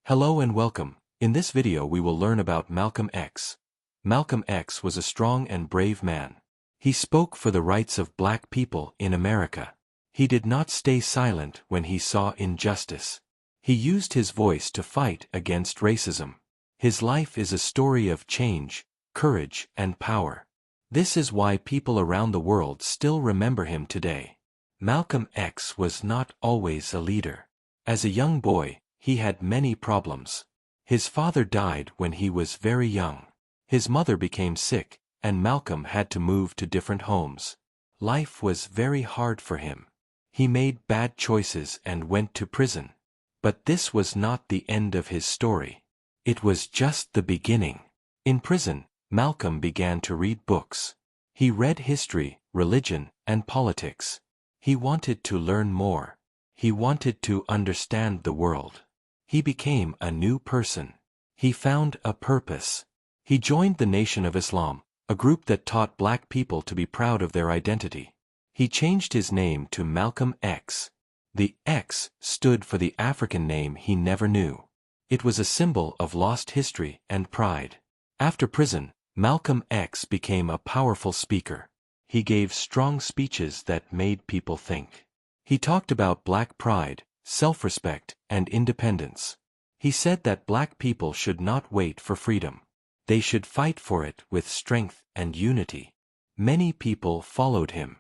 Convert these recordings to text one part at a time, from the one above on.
Hello and welcome. In this video we will learn about Malcolm X. Malcolm X was a strong and brave man. He spoke for the rights of black people in America. He did not stay silent when he saw injustice. He used his voice to fight against racism. His life is a story of change, courage, and power. This is why people around the world still remember him today. Malcolm X was not always a leader. As a young boy, he had many problems. His father died when he was very young. His mother became sick, and Malcolm had to move to different homes. Life was very hard for him. He made bad choices and went to prison. But this was not the end of his story. It was just the beginning. In prison, Malcolm began to read books. He read history, religion, and politics. He wanted to learn more. He wanted to understand the world. He became a new person. He found a purpose. He joined the Nation of Islam, a group that taught black people to be proud of their identity. He changed his name to Malcolm X. The X stood for the African name he never knew. It was a symbol of lost history and pride. After prison, Malcolm X became a powerful speaker. He gave strong speeches that made people think. He talked about black pride, self-respect, and independence. He said that black people should not wait for freedom. They should fight for it with strength and unity. Many people followed him.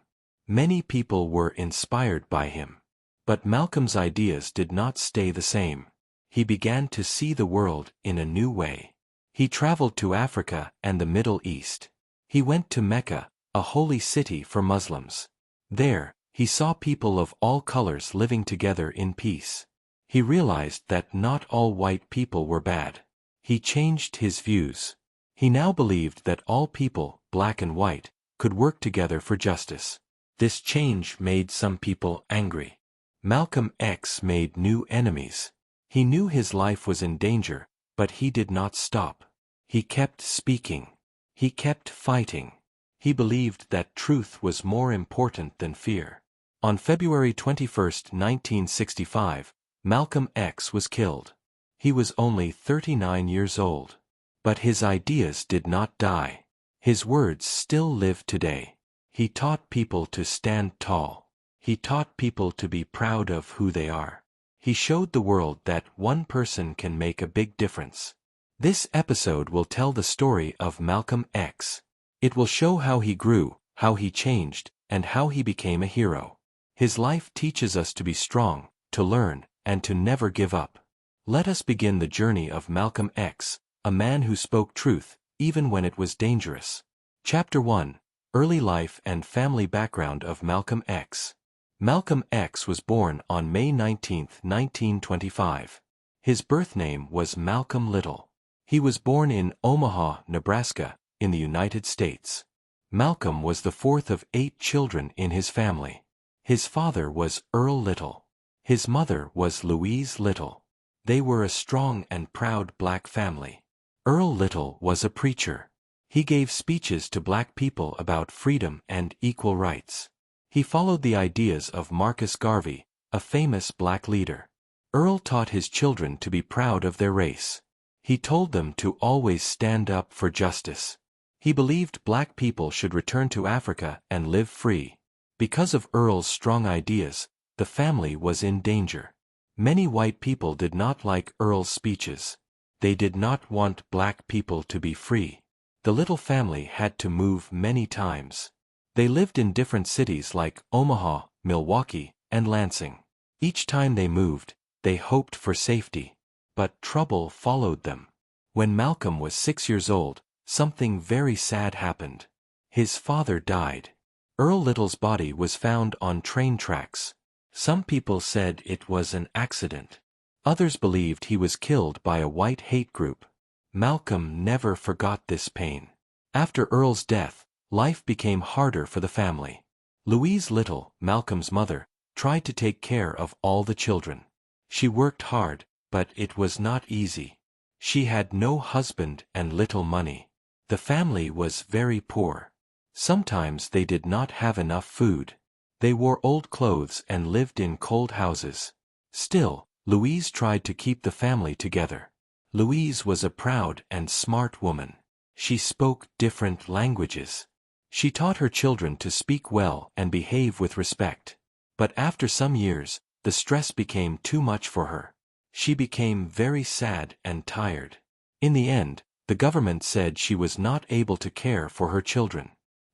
Many people were inspired by him. But Malcolm's ideas did not stay the same. He began to see the world in a new way. He traveled to Africa and the Middle East. He went to Mecca, a holy city for Muslims. There, he saw people of all colors living together in peace. He realized that not all white people were bad. He changed his views. He now believed that all people, black and white, could work together for justice. This change made some people angry. Malcolm X made new enemies. He knew his life was in danger, but he did not stop. He kept speaking. He kept fighting. He believed that truth was more important than fear. On February 21, 1965, Malcolm X was killed. He was only 39 years old. But his ideas did not die. His words still live today. He taught people to stand tall. He taught people to be proud of who they are. He showed the world that one person can make a big difference. This episode will tell the story of Malcolm X. It will show how he grew, how he changed, and how he became a hero. His life teaches us to be strong, to learn, and to never give up. Let us begin the journey of Malcolm X, a man who spoke truth, even when it was dangerous. Chapter 1: Early Life and Family Background of Malcolm X. Malcolm X was born on May 19, 1925. His birth name was Malcolm Little. He was born in Omaha, Nebraska, in the United States. Malcolm was the fourth of 8 children in his family. His father was Earl Little. His mother was Louise Little. They were a strong and proud black family. Earl Little was a preacher. He gave speeches to black people about freedom and equal rights. He followed the ideas of Marcus Garvey, a famous black leader. Earl taught his children to be proud of their race. He told them to always stand up for justice. He believed black people should return to Africa and live free. Because of Earl's strong ideas, the family was in danger. Many white people did not like Earl's speeches. They did not want black people to be free. The little family had to move many times. They lived in different cities like Omaha, Milwaukee, and Lansing. Each time they moved, they hoped for safety. But trouble followed them. When Malcolm was 6 years old, something very sad happened. His father died. Earl Little's body was found on train tracks. Some people said it was an accident. Others believed he was killed by a white hate group. Malcolm never forgot this pain. After Earl's death, life became harder for the family. Louise Little, Malcolm's mother, tried to take care of all the children. She worked hard, but it was not easy. She had no husband and little money. The family was very poor. Sometimes they did not have enough food. They wore old clothes and lived in cold houses. Still, Louise tried to keep the family together. Louise was a proud and smart woman. She spoke different languages. She taught her children to speak well and behave with respect. But after some years, the stress became too much for her. She became very sad and tired. In the end, the government said she was not able to care for her children.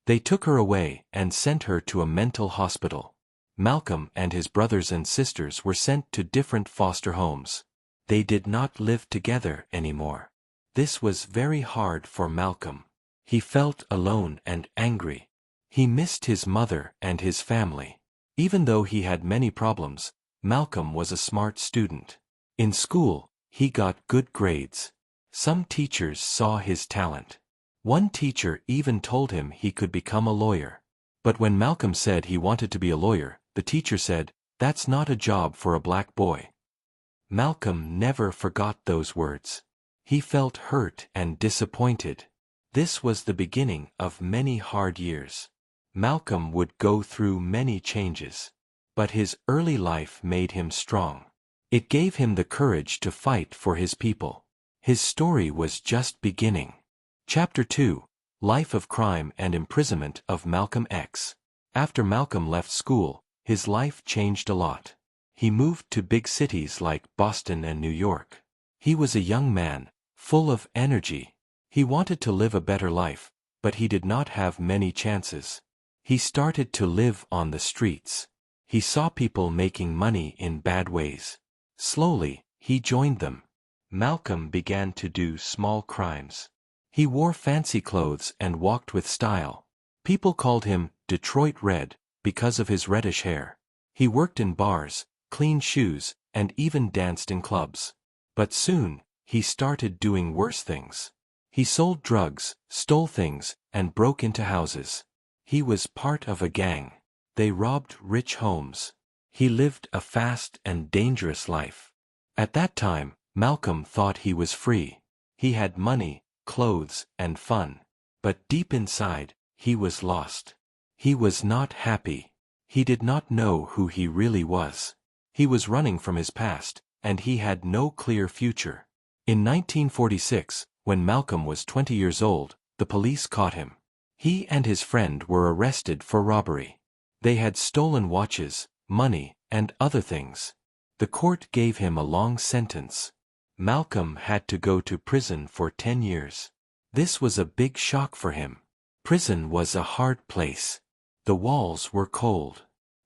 They took her away and sent her to a mental hospital. Malcolm and his brothers and sisters were sent to different foster homes. They did not live together anymore. This was very hard for Malcolm. He felt alone and angry. He missed his mother and his family. Even though he had many problems, Malcolm was a smart student. In school, he got good grades. Some teachers saw his talent. One teacher even told him he could become a lawyer. But when Malcolm said he wanted to be a lawyer, the teacher said, "That's not a job for a black boy." Malcolm never forgot those words. He felt hurt and disappointed. This was the beginning of many hard years. Malcolm would go through many changes. But his early life made him strong. It gave him the courage to fight for his people. His story was just beginning. Chapter 2: Life of Crime and Imprisonment of Malcolm X. After Malcolm left school, his life changed a lot. He moved to big cities like Boston and New York. He was a young man, full of energy. He wanted to live a better life, but he did not have many chances. He started to live on the streets. He saw people making money in bad ways. Slowly, he joined them. Malcolm began to do small crimes. He wore fancy clothes and walked with style. People called him Detroit Red because of his reddish hair. He worked in bars, cleaned shoes, and even danced in clubs. But soon, he started doing worse things. He sold drugs, stole things, and broke into houses. He was part of a gang. They robbed rich homes. He lived a fast and dangerous life. At that time, Malcolm thought he was free. He had money, clothes, and fun. But deep inside, he was lost. He was not happy. He did not know who he really was. He was running from his past, and he had no clear future. In 1946, when Malcolm was 20 years old, the police caught him. He and his friend were arrested for robbery. They had stolen watches, money, and other things. The court gave him a long sentence. Malcolm had to go to prison for 10 years. This was a big shock for him. Prison was a hard place. The walls were cold.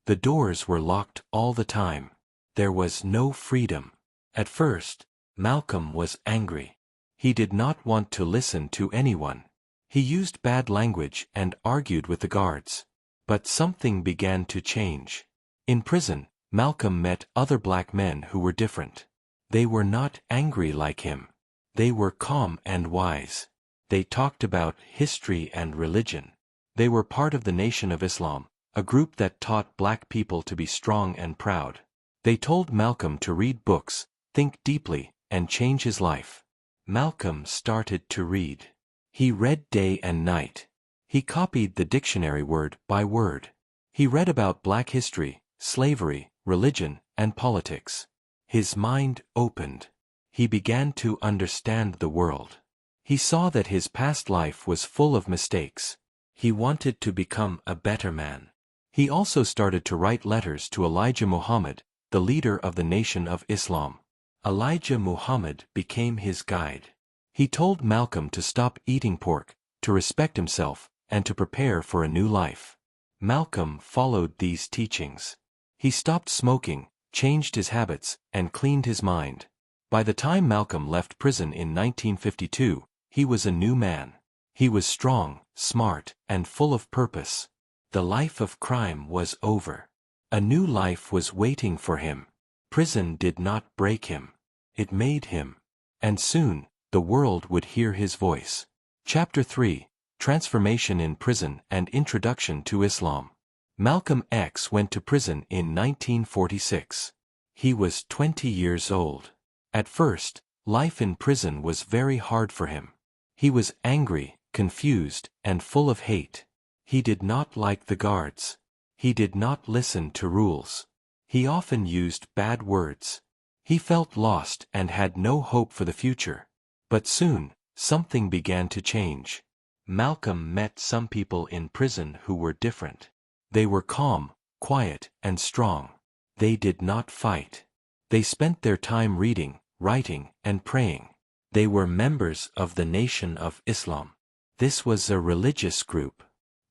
The doors were locked all the time. There was no freedom. At first, Malcolm was angry. He did not want to listen to anyone. He used bad language and argued with the guards. But something began to change. In prison, Malcolm met other black men who were different. They were not angry like him. They were calm and wise. They talked about history and religion. They were part of the Nation of Islam, a group that taught black people to be strong and proud. They told Malcolm to read books, think deeply, and change his life. Malcolm started to read. He read day and night. He copied the dictionary word by word. He read about black history, slavery, religion, and politics. His mind opened. He began to understand the world. He saw that his past life was full of mistakes. He wanted to become a better man. He also started to write letters to Elijah Muhammad, the leader of the Nation of Islam. Elijah Muhammad became his guide. He told Malcolm to stop eating pork, to respect himself, and to prepare for a new life. Malcolm followed these teachings. He stopped smoking, changed his habits, and cleaned his mind. By the time Malcolm left prison in 1952, he was a new man. He was strong, smart, and full of purpose. The life of crime was over. A new life was waiting for him. Prison did not break him. It made him. And soon, the world would hear his voice. Chapter 3: Transformation in Prison and Introduction to Islam. Malcolm X went to prison in 1946. He was 20 years old. At first, life in prison was very hard for him. He was angry, confused, and full of hate. He did not like the guards. He did not listen to rules. He often used bad words. He felt lost and had no hope for the future. But soon, something began to change. Malcolm met some people in prison who were different. They were calm, quiet, and strong. They did not fight. They spent their time reading, writing, and praying. They were members of the Nation of Islam. This was a religious group.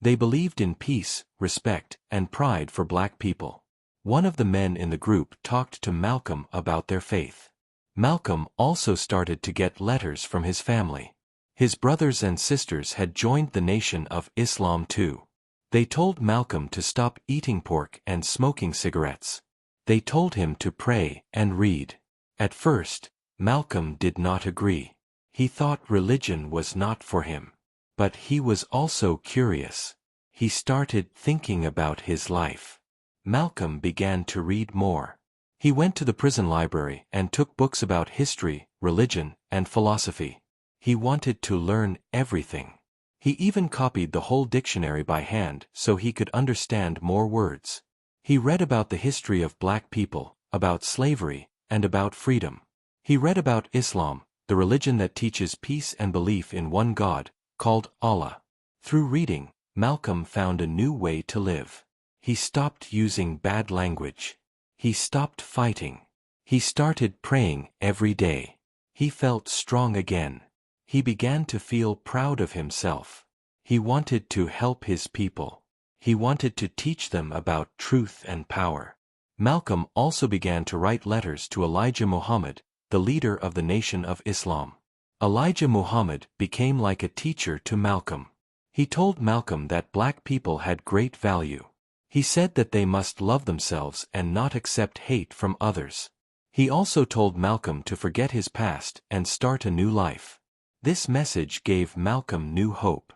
They believed in peace, respect, and pride for black people. One of the men in the group talked to Malcolm about their faith. Malcolm also started to get letters from his family. His brothers and sisters had joined the Nation of Islam too. They told Malcolm to stop eating pork and smoking cigarettes. They told him to pray and read. At first, Malcolm did not agree. He thought religion was not for him. But he was also curious. He started thinking about his life. Malcolm began to read more. He went to the prison library and took books about history, religion, and philosophy. He wanted to learn everything. He even copied the whole dictionary by hand so he could understand more words. He read about the history of black people, about slavery, and about freedom. He read about Islam, the religion that teaches peace and belief in one God, called Allah. Through reading, Malcolm found a new way to live. He stopped using bad language. He stopped fighting. He started praying every day. He felt strong again. He began to feel proud of himself. He wanted to help his people. He wanted to teach them about truth and power. Malcolm also began to write letters to Elijah Muhammad, the leader of the Nation of Islam. Elijah Muhammad became like a teacher to Malcolm. He told Malcolm that black people had great value. He said that they must love themselves and not accept hate from others. He also told Malcolm to forget his past and start a new life. This message gave Malcolm new hope.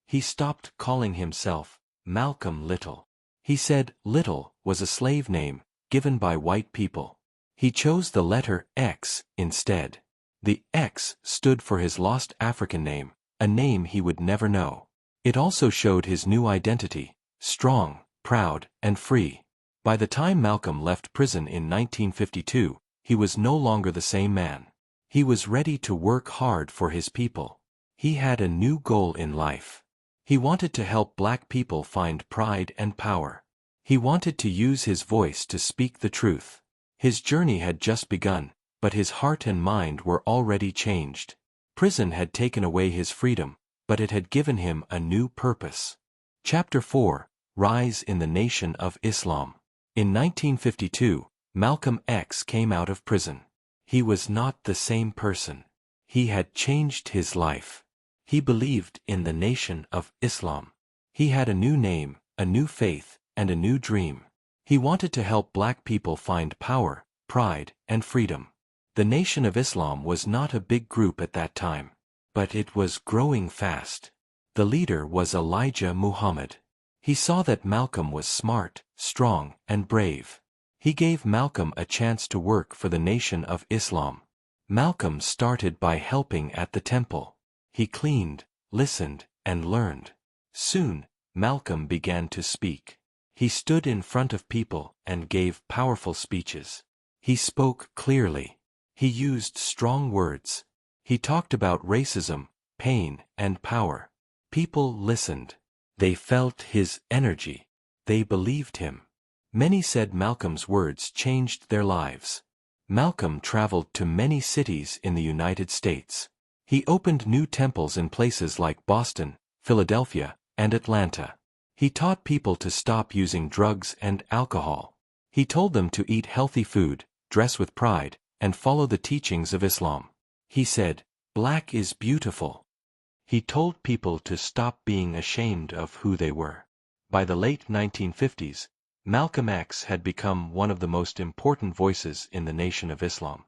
He stopped calling himself Malcolm Little. He said Little was a slave name given by white people. He chose the letter X instead. The X stood for his lost African name, a name he would never know. It also showed his new identity, strong, proud, and free. By the time Malcolm left prison in 1952, he was no longer the same man. He was ready to work hard for his people. He had a new goal in life. He wanted to help black people find pride and power. He wanted to use his voice to speak the truth. His journey had just begun, but his heart and mind were already changed. Prison had taken away his freedom, but it had given him a new purpose. Chapter 4: Rise in the Nation of Islam. In 1952, Malcolm X came out of prison. He was not the same person. He had changed his life. He believed in the Nation of Islam. He had a new name, a new faith, and a new dream. He wanted to help black people find power, pride, and freedom. The Nation of Islam was not a big group at that time, but it was growing fast. The leader was Elijah Muhammad. He saw that Malcolm was smart, strong, and brave. He gave Malcolm a chance to work for the Nation of Islam. Malcolm started by helping at the temple. He cleaned, listened, and learned. Soon, Malcolm began to speak. He stood in front of people and gave powerful speeches. He spoke clearly. He used strong words. He talked about racism, pain, and power. People listened. They felt his energy. They believed him. Many said Malcolm's words changed their lives. Malcolm traveled to many cities in the United States. He opened new temples in places like Boston, Philadelphia, and Atlanta. He taught people to stop using drugs and alcohol. He told them to eat healthy food, dress with pride, and follow the teachings of Islam. He said, "Black is beautiful." He told people to stop being ashamed of who they were. By the late 1950s, Malcolm X had become one of the most important voices in the Nation of Islam.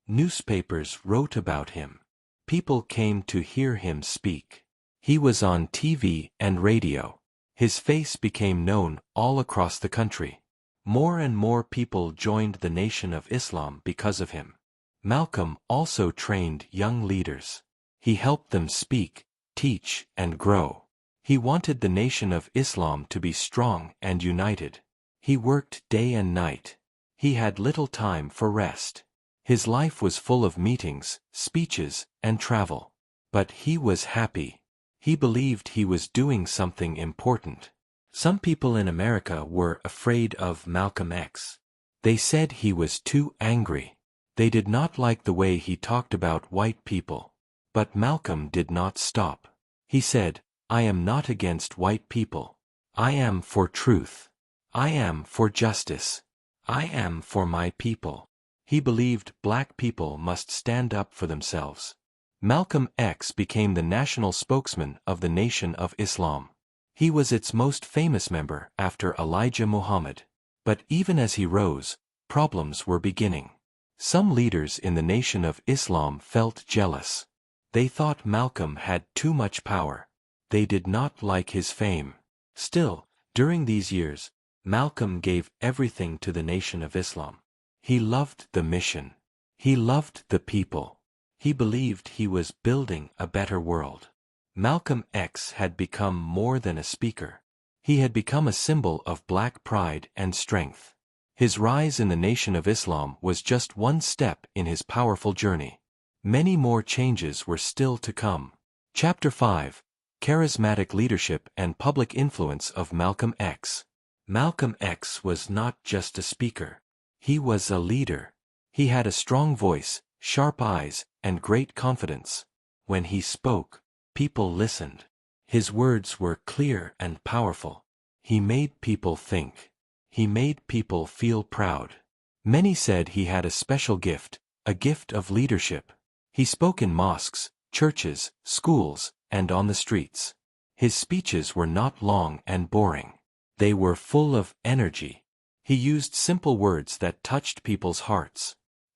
Newspapers wrote about him. People came to hear him speak. He was on TV and radio. His face became known all across the country. More and more people joined the Nation of Islam because of him. Malcolm also trained young leaders. He helped them speak, teach, and grow. He wanted the Nation of Islam to be strong and united. He worked day and night. He had little time for rest. His life was full of meetings, speeches, and travel. But he was happy. He believed he was doing something important. Some people in America were afraid of Malcolm X. They said he was too angry. They did not like the way he talked about white people. But Malcolm did not stop. He said, "I am not against white people. I am for truth. I am for justice. I am for my people." He believed black people must stand up for themselves. Malcolm X became the national spokesman of the Nation of Islam. He was its most famous member after Elijah Muhammad. But even as he rose, problems were beginning. Some leaders in the Nation of Islam felt jealous. They thought Malcolm had too much power. They did not like his fame. Still, during these years, Malcolm gave everything to the Nation of Islam. He loved the mission. He loved the people. He believed he was building a better world. Malcolm X had become more than a speaker. He had become a symbol of black pride and strength. His rise in the Nation of Islam was just one step in his powerful journey. Many more changes were still to come. Chapter 5: Charismatic Leadership and Public Influence of Malcolm X. Malcolm X was not just a speaker. He was a leader. He had a strong voice, sharp eyes, and great confidence. When he spoke, people listened. His words were clear and powerful. He made people think. He made people feel proud. Many said he had a special gift, a gift of leadership. He spoke in mosques, churches, schools, and on the streets. His speeches were not long and boring. They were full of energy. He used simple words that touched people's hearts.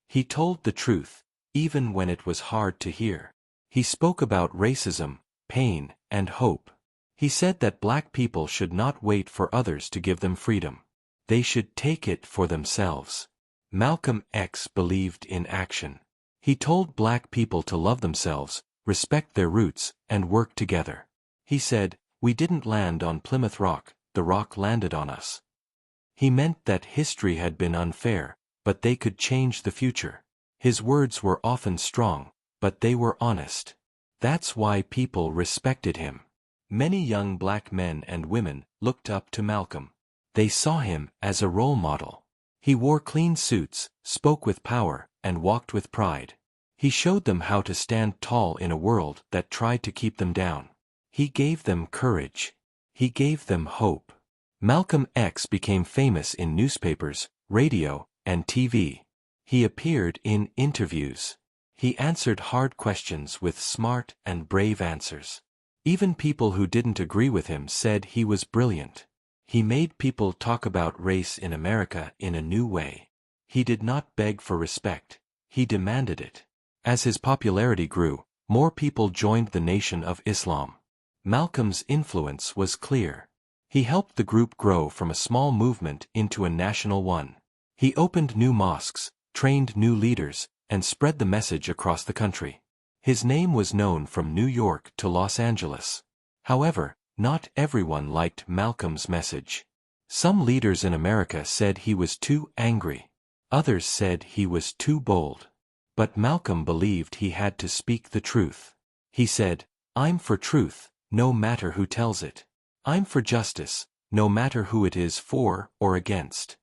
He told the truth, even when it was hard to hear. He spoke about racism, pain, and hope. He said that black people should not wait for others to give them freedom. They should take it for themselves. Malcolm X believed in action. He told black people to love themselves, respect their roots, and work together. He said, "We didn't land on Plymouth Rock, the rock landed on us." He meant that history had been unfair, but they could change the future. His words were often strong, but they were honest. That's why people respected him. Many young black men and women looked up to Malcolm. They saw him as a role model. He wore clean suits, spoke with power, and walked with pride. He showed them how to stand tall in a world that tried to keep them down. He gave them courage. He gave them hope. Malcolm X became famous in newspapers, radio, and TV. He appeared in interviews. He answered hard questions with smart and brave answers. Even people who didn't agree with him said he was brilliant. He made people talk about race in America in a new way. He did not beg for respect. He demanded it. As his popularity grew, more people joined the Nation of Islam. Malcolm's influence was clear. He helped the group grow from a small movement into a national one. He opened new mosques, trained new leaders, and spread the message across the country. His name was known from New York to Los Angeles. However, not everyone liked Malcolm's message. Some leaders in America said he was too angry. Others said he was too bold. But Malcolm believed he had to speak the truth. He said, "I'm for truth, no matter who tells it. I'm for justice, no matter who it is for or against."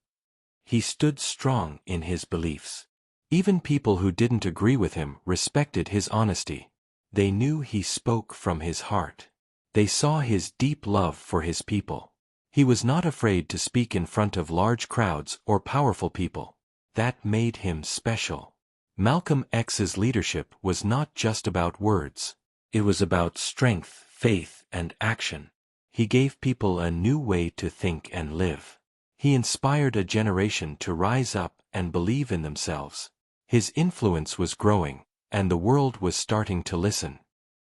He stood strong in his beliefs. Even people who didn't agree with him respected his honesty. They knew he spoke from his heart. They saw his deep love for his people. He was not afraid to speak in front of large crowds or powerful people. That made him special. Malcolm X's leadership was not just about words. It was about strength, faith, and action. He gave people a new way to think and live. He inspired a generation to rise up and believe in themselves. His influence was growing, and the world was starting to listen.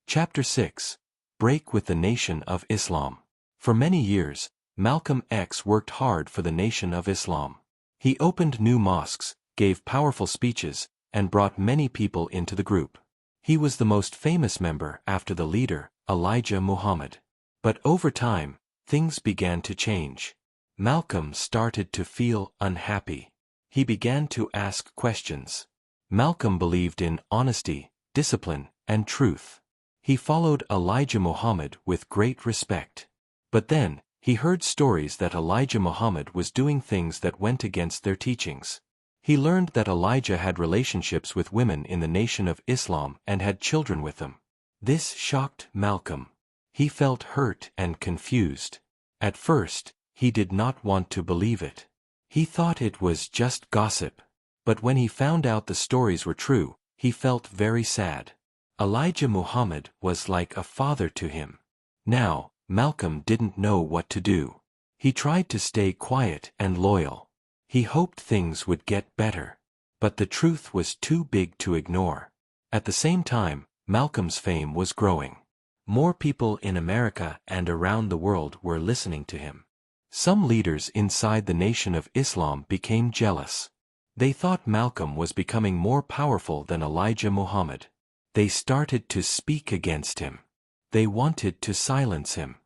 Chapter 6: Break with the Nation of Islam. For many years, Malcolm X worked hard for the Nation of Islam. He opened new mosques, gave powerful speeches, and brought many people into the group. He was the most famous member after the leader, Elijah Muhammad. But over time, things began to change. Malcolm started to feel unhappy. He began to ask questions. Malcolm believed in honesty, discipline, and truth. He followed Elijah Muhammad with great respect. But then, he heard stories that Elijah Muhammad was doing things that went against their teachings. He learned that Elijah had relationships with women in the Nation of Islam and had children with them. This shocked Malcolm. He felt hurt and confused. At first, he did not want to believe it. He thought it was just gossip. But when he found out the stories were true, he felt very sad. Elijah Muhammad was like a father to him. Now, Malcolm didn't know what to do. He tried to stay quiet and loyal. He hoped things would get better. But the truth was too big to ignore. At the same time, Malcolm's fame was growing. More people in America and around the world were listening to him. Some leaders inside the Nation of Islam became jealous. They thought Malcolm was becoming more powerful than Elijah Muhammad. They started to speak against him. They wanted to silence him.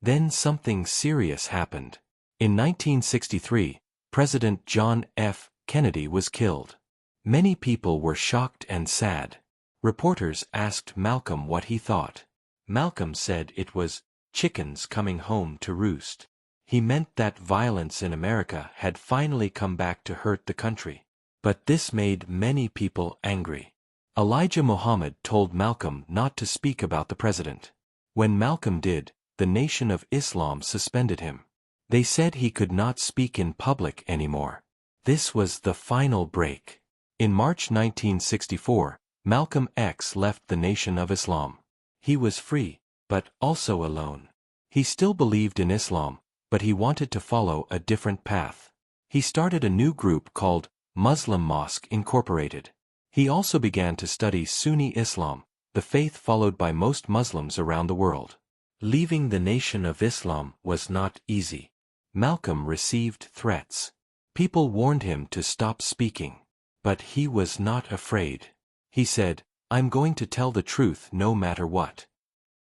Then something serious happened. In 1963, President John F. Kennedy was killed. Many people were shocked and sad. Reporters asked Malcolm what he thought. Malcolm said it was chickens coming home to roost. He meant that violence in America had finally come back to hurt the country. But this made many people angry. Elijah Muhammad told Malcolm not to speak about the president. When Malcolm did, the Nation of Islam suspended him. They said he could not speak in public anymore. This was the final break. In March 1964, Malcolm X left the Nation of Islam. He was free, but also alone. He still believed in Islam, but he wanted to follow a different path. He started a new group called Muslim Mosque Incorporated. He also began to study Sunni Islam, the faith followed by most Muslims around the world. Leaving the Nation of Islam was not easy. Malcolm received threats. People warned him to stop speaking. But he was not afraid. He said, "I'm going to tell the truth no matter what."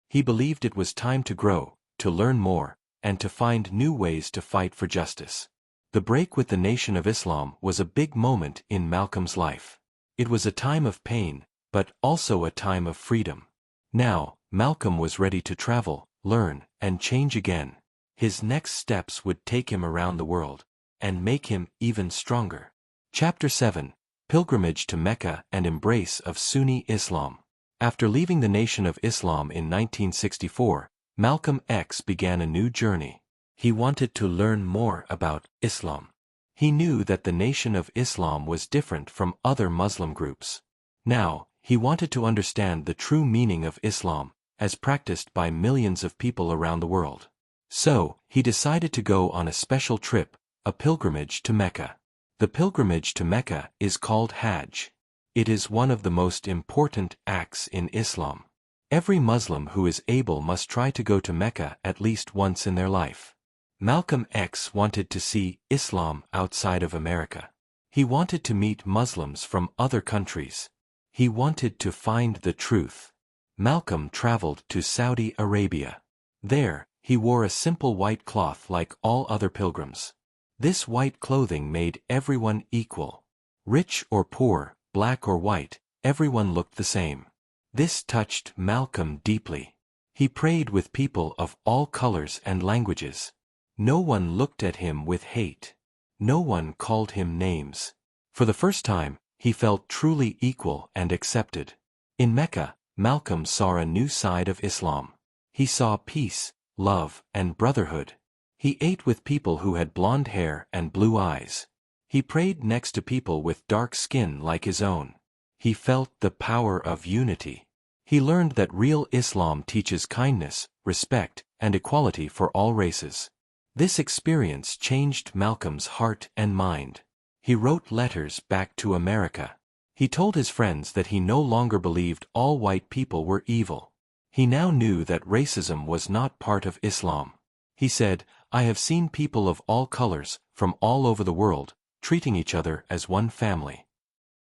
He believed it was time to grow, to learn more, and to find new ways to fight for justice. The break with the Nation of Islam was a big moment in Malcolm's life. It was a time of pain, but also a time of freedom. Now, Malcolm was ready to travel, learn, and change again. His next steps would take him around the world, and make him even stronger. Chapter 7: Pilgrimage to Mecca and Embrace of Sunni Islam. After leaving the Nation of Islam in 1964, Malcolm X began a new journey. He wanted to learn more about Islam. He knew that the Nation of Islam was different from other Muslim groups. Now, he wanted to understand the true meaning of Islam, as practiced by millions of people around the world. So, he decided to go on a special trip, a pilgrimage to Mecca. The pilgrimage to Mecca is called Hajj. It is one of the most important acts in Islam. Every Muslim who is able must try to go to Mecca at least once in their life. Malcolm X wanted to see Islam outside of America. He wanted to meet Muslims from other countries. He wanted to find the truth. Malcolm traveled to Saudi Arabia. There, he wore a simple white cloth like all other pilgrims. This white clothing made everyone equal. Rich or poor, black or white, everyone looked the same. This touched Malcolm deeply. He prayed with people of all colors and languages. No one looked at him with hate. No one called him names. For the first time, he felt truly equal and accepted. In Mecca, Malcolm saw a new side of Islam. He saw peace, love, and brotherhood. He ate with people who had blonde hair and blue eyes. He prayed next to people with dark skin like his own. He felt the power of unity. He learned that real Islam teaches kindness, respect, and equality for all races. This experience changed Malcolm's heart and mind. He wrote letters back to America. He told his friends that he no longer believed all white people were evil. He now knew that racism was not part of Islam. He said, "I have seen people of all colors, from all over the world, treating each other as one family."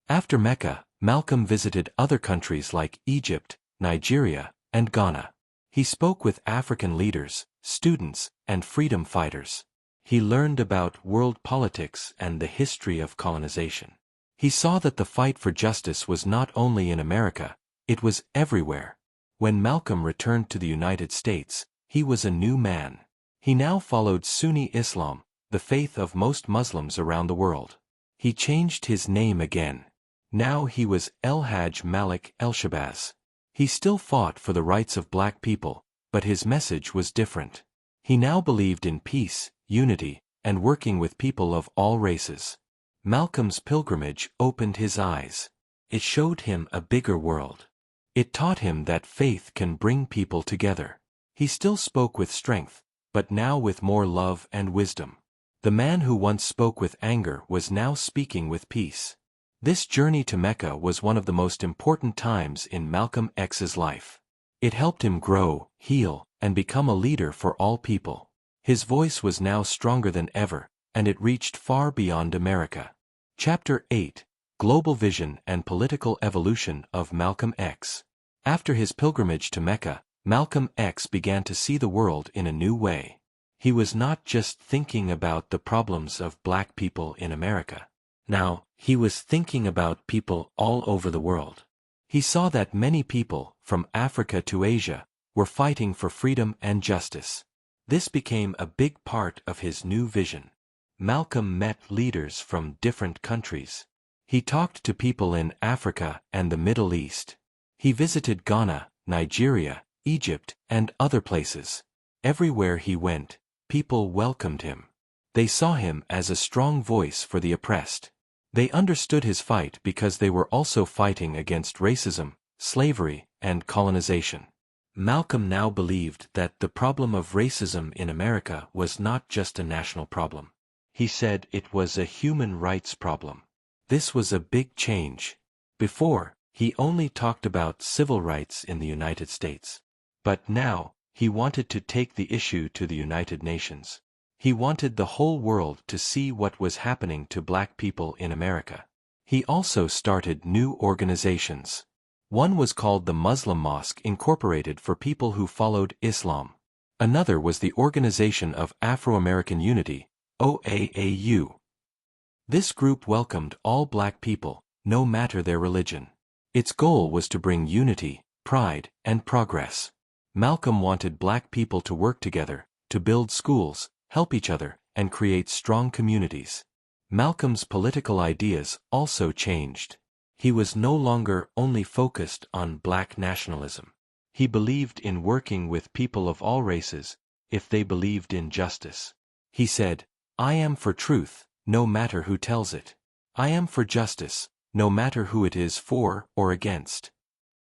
After Mecca, Malcolm visited other countries like Egypt, Nigeria, and Ghana. He spoke with African leaders, students, and freedom fighters. He learned about world politics and the history of colonization. He saw that the fight for justice was not only in America, it was everywhere. When Malcolm returned to the United States, he was a new man. He now followed Sunni Islam, the faith of most Muslims around the world. He changed his name again. Now he was El-Hajj Malik El-Shabazz. He still fought for the rights of black people, but his message was different. He now believed in peace, unity, and working with people of all races. Malcolm's pilgrimage opened his eyes. It showed him a bigger world. It taught him that faith can bring people together. He still spoke with strength, but now with more love and wisdom. The man who once spoke with anger was now speaking with peace. This journey to Mecca was one of the most important times in Malcolm X's life. It helped him grow, heal, and become a leader for all people. His voice was now stronger than ever, and it reached far beyond America. Chapter 8: Global Vision and Political Evolution of Malcolm X. After his pilgrimage to Mecca, Malcolm X began to see the world in a new way. He was not just thinking about the problems of black people in America. Now, he was thinking about people all over the world. He saw that many people, from Africa to Asia, were fighting for freedom and justice. This became a big part of his new vision. Malcolm met leaders from different countries. He talked to people in Africa and the Middle East. He visited Ghana, Nigeria, Egypt, and other places. Everywhere he went, people welcomed him. They saw him as a strong voice for the oppressed. They understood his fight because they were also fighting against racism, slavery, and colonization. Malcolm now believed that the problem of racism in America was not just a national problem. He said it was a human rights problem. This was a big change. Before, he only talked about civil rights in the United States. But now, he wanted to take the issue to the United Nations. He wanted the whole world to see what was happening to black people in America. He also started new organizations. One was called the Muslim Mosque Incorporated for people who followed Islam. Another was the Organization of Afro-American Unity, OAAU. This group welcomed all black people, no matter their religion. Its goal was to bring unity, pride, and progress. Malcolm wanted black people to work together, to build schools, help each other, and create strong communities. Malcolm's political ideas also changed. He was no longer only focused on black nationalism. He believed in working with people of all races, if they believed in justice. He said, "I am for truth, no matter who tells it. I am for justice, no matter who it is for or against."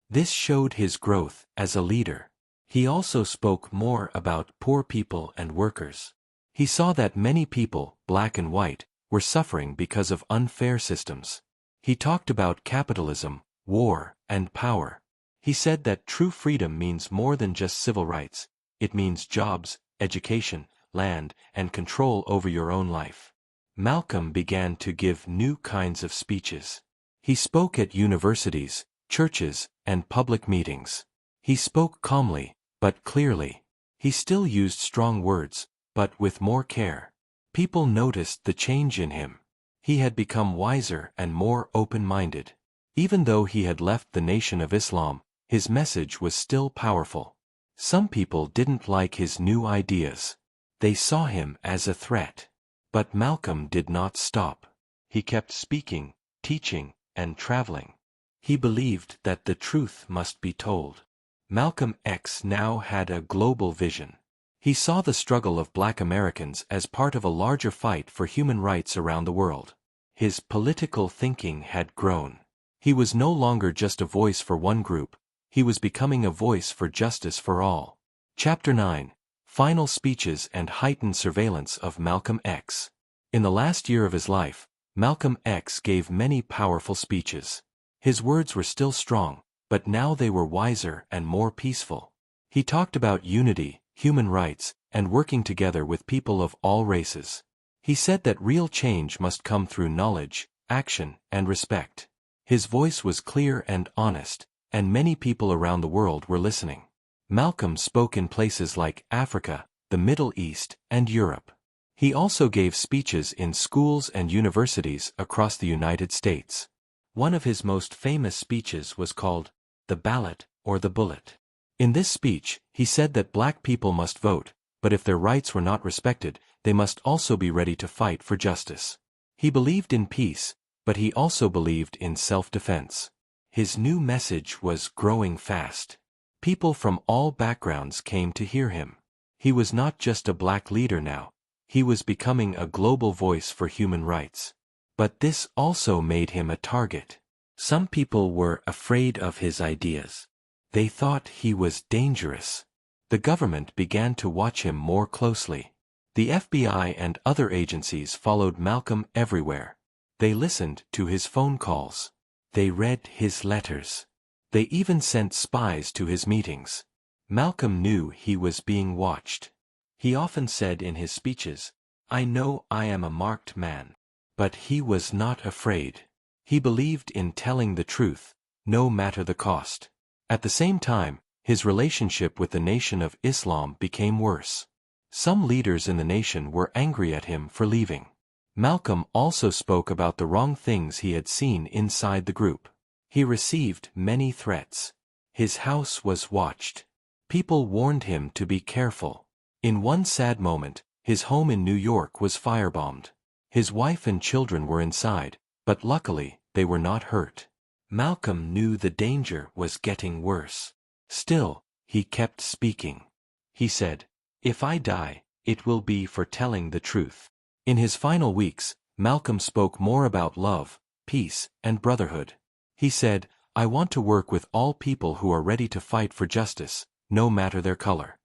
This showed his growth as a leader. He also spoke more about poor people and workers. He saw that many people, black and white, were suffering because of unfair systems. He talked about capitalism, war, and power. He said that true freedom means more than just civil rights. It means jobs, education, land, and control over your own life. Malcolm began to give new kinds of speeches. He spoke at universities, churches, and public meetings. He spoke calmly, but clearly. He still used strong words, but with more care. People noticed the change in him. He had become wiser and more open-minded. Even though he had left the Nation of Islam, his message was still powerful. Some people didn't like his new ideas. They saw him as a threat. But Malcolm did not stop. He kept speaking, teaching, and traveling. He believed that the truth must be told. Malcolm X now had a global vision. He saw the struggle of black Americans as part of a larger fight for human rights around the world. His political thinking had grown. He was no longer just a voice for one group, he was becoming a voice for justice for all. Chapter 9: Final Speeches and Heightened Surveillance of Malcolm X. In the last year of his life, Malcolm X gave many powerful speeches. His words were still strong, but now they were wiser and more peaceful. He talked about unity, human rights, and working together with people of all races. He said that real change must come through knowledge, action, and respect. His voice was clear and honest, and many people around the world were listening. Malcolm spoke in places like Africa, the Middle East, and Europe. He also gave speeches in schools and universities across the United States. One of his most famous speeches was called "The Ballot or the Bullet." In this speech, he said that black people must vote, but if their rights were not respected, they must also be ready to fight for justice. He believed in peace, but he also believed in self-defense. His new message was growing fast. People from all backgrounds came to hear him. He was not just a black leader now, he was becoming a global voice for human rights. But this also made him a target. Some people were afraid of his ideas. They thought he was dangerous. The government began to watch him more closely. The FBI and other agencies followed Malcolm everywhere. They listened to his phone calls. They read his letters. They even sent spies to his meetings. Malcolm knew he was being watched. He often said in his speeches, "I know I am a marked man." But he was not afraid. He believed in telling the truth, no matter the cost. At the same time, his relationship with the Nation of Islam became worse. Some leaders in the nation were angry at him for leaving. Malcolm also spoke about the wrong things he had seen inside the group. He received many threats. His house was watched. People warned him to be careful. In one sad moment, his home in New York was firebombed. His wife and children were inside, but luckily, they were not hurt. Malcolm knew the danger was getting worse. Still, he kept speaking. He said, "If I die, it will be for telling the truth." In his final weeks, Malcolm spoke more about love, peace, and brotherhood. He said, "I want to work with all people who are ready to fight for justice, no matter their color."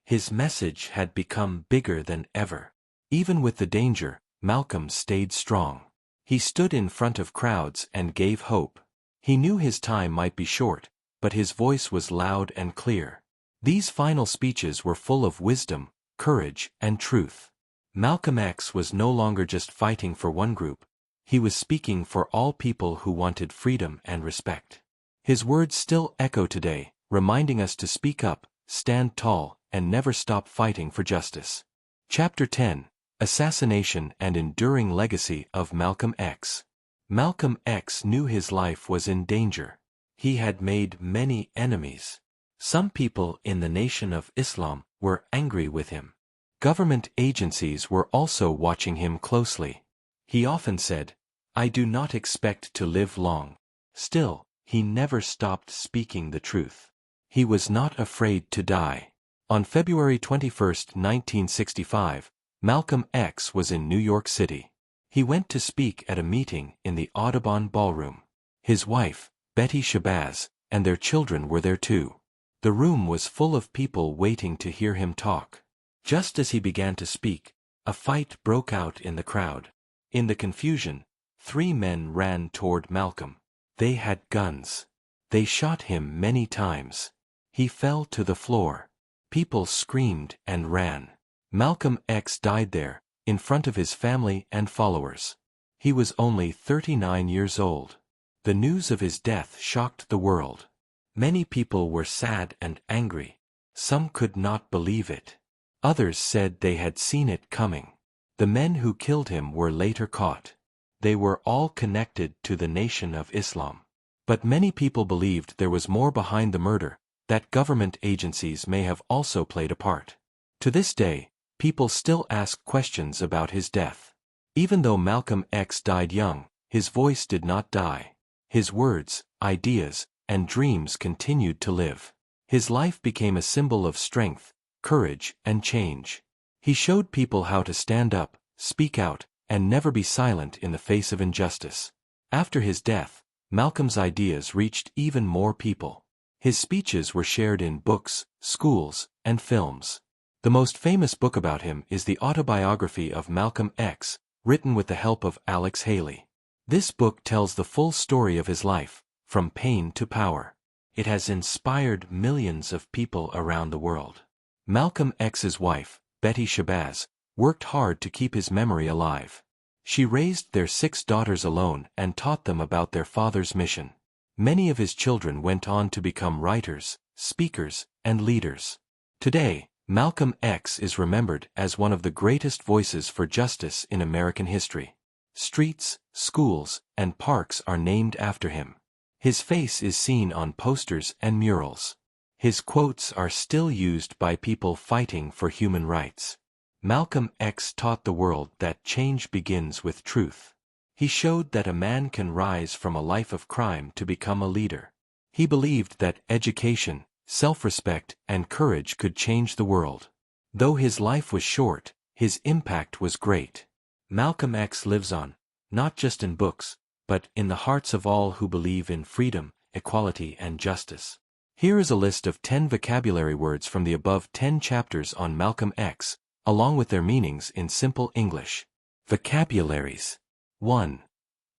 His message had become bigger than ever. Even with the danger, Malcolm stayed strong. He stood in front of crowds and gave hope. He knew his time might be short, but his voice was loud and clear. These final speeches were full of wisdom, courage, and truth. Malcolm X was no longer just fighting for one group. He was speaking for all people who wanted freedom and respect. His words still echo today, reminding us to speak up, stand tall, and never stop fighting for justice. Chapter 10: Assassination and Enduring Legacy of Malcolm X. Malcolm X knew his life was in danger. He had made many enemies. Some people in the Nation of Islam were angry with him. Government agencies were also watching him closely. He often said, "I do not expect to live long." Still, he never stopped speaking the truth. He was not afraid to die. On February 21, 1965, Malcolm X was in New York City. He went to speak at a meeting in the Audubon Ballroom. His wife, Betty Shabazz, and their children were there too. The room was full of people waiting to hear him talk. Just as he began to speak, a fight broke out in the crowd. In the confusion, 3 men ran toward Malcolm. They had guns. They shot him many times. He fell to the floor. People screamed and ran. Malcolm X died there, in front of his family and followers. He was only 39 years old. The news of his death shocked the world. Many people were sad and angry. Some could not believe it. Others said they had seen it coming. The men who killed him were later caught. They were all connected to the Nation of Islam. But many people believed there was more behind the murder, that government agencies may have also played a part. To this day, people still ask questions about his death. Even though Malcolm X died young, his voice did not die. His words, ideas, and dreams continued to live. His life became a symbol of strength, courage, and change. He showed people how to stand up, speak out, and never be silent in the face of injustice. After his death, Malcolm's ideas reached even more people. His speeches were shared in books, schools, and films. The most famous book about him is the autobiography of Malcolm X, written with the help of Alex Haley. This book tells the full story of his life, from pain to power. It has inspired millions of people around the world. Malcolm X's wife, Betty Shabazz, worked hard to keep his memory alive. She raised their 6 daughters alone and taught them about their father's mission. Many of his children went on to become writers, speakers, and leaders. Today, Malcolm X is remembered as one of the greatest voices for justice in American history. Streets, schools, and parks are named after him. His face is seen on posters and murals. His quotes are still used by people fighting for human rights. Malcolm X taught the world that change begins with truth. He showed that a man can rise from a life of crime to become a leader. He believed that education, self-respect, and courage could change the world. Though his life was short, his impact was great. Malcolm X lives on, not just in books, but in the hearts of all who believe in freedom, equality, and justice. Here is a list of 10 vocabulary words from the above 10 chapters on Malcolm X, along with their meanings in simple English. Vocabularies. 1.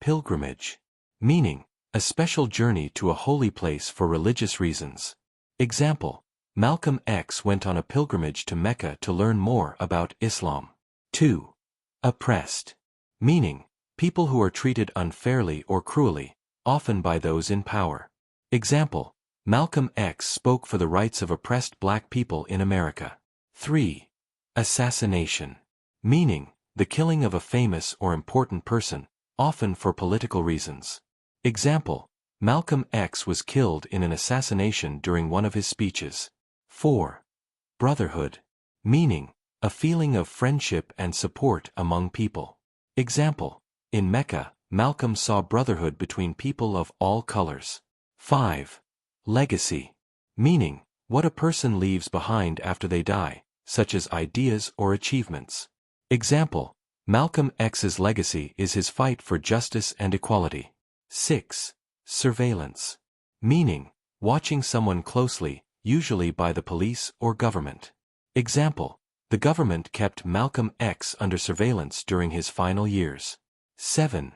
Pilgrimage. Meaning, a special journey to a holy place for religious reasons. Example, Malcolm X went on a pilgrimage to Mecca to learn more about Islam. 2. Oppressed. Meaning, people who are treated unfairly or cruelly, often by those in power. Example, Malcolm X spoke for the rights of oppressed black people in America. 3. Assassination. Meaning, the killing of a famous or important person, often for political reasons. Example, Malcolm X was killed in an assassination during one of his speeches. 4. Brotherhood. Meaning, a feeling of friendship and support among people. Example, in Mecca, Malcolm saw brotherhood between people of all colors. 5. Legacy. Meaning, what a person leaves behind after they die, such as ideas or achievements. Example, Malcolm X's legacy is his fight for justice and equality. 6. Surveillance. Meaning, watching someone closely, usually by the police or government. Example, the government kept Malcolm X under surveillance during his final years. 7.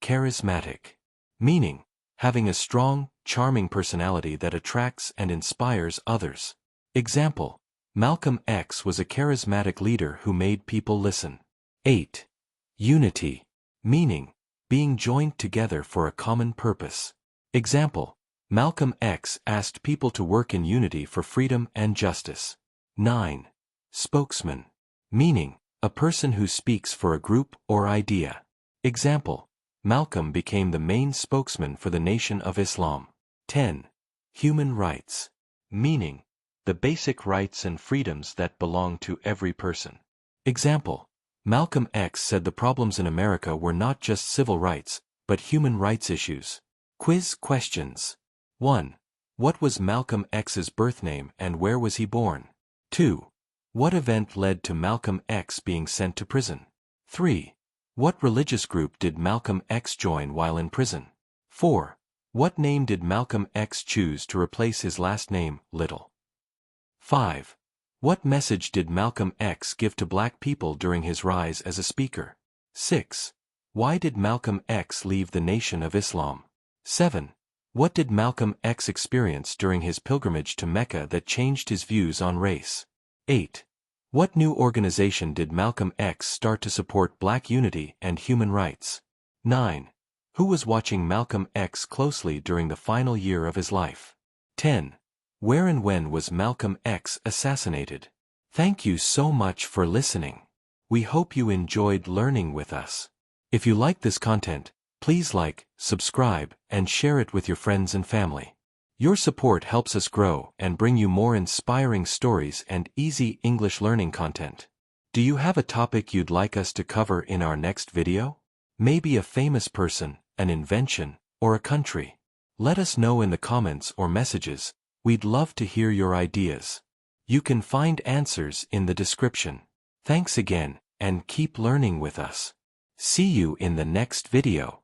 Charismatic. Meaning, having a strong, charming personality that attracts and inspires others. Example, Malcolm X was a charismatic leader who made people listen. 8. Unity. Meaning, being joined together for a common purpose. Example, Malcolm X asked people to work in unity for freedom and justice. 9. Spokesman. Meaning, a person who speaks for a group or idea. Example, Malcolm became the main spokesman for the Nation of Islam. 10. Human rights. Meaning, the basic rights and freedoms that belong to every person. Example, Malcolm X said the problems in America were not just civil rights, but human rights issues. Quiz questions. 1. What was Malcolm X's birth name and where was he born? 2. What event led to Malcolm X being sent to prison? 3. What religious group did Malcolm X join while in prison? 4. What name did Malcolm X choose to replace his last name, Little? 5. What message did Malcolm X give to black people during his rise as a speaker? 6. Why did Malcolm X leave the Nation of Islam? 7. What did Malcolm X experience during his pilgrimage to Mecca that changed his views on race? 8. What new organization did Malcolm X start to support black unity and human rights? 9. Who was watching Malcolm X closely during the final year of his life? 10. Where and when was Malcolm X assassinated? Thank you so much for listening. We hope you enjoyed learning with us. If you like this content, please like, subscribe, and share it with your friends and family. Your support helps us grow and bring you more inspiring stories and easy English learning content. Do you have a topic you'd like us to cover in our next video? Maybe a famous person, an invention, or a country? Let us know in the comments or messages. We'd love to hear your ideas. You can find answers in the description. Thanks again, and keep learning with us. See you in the next video.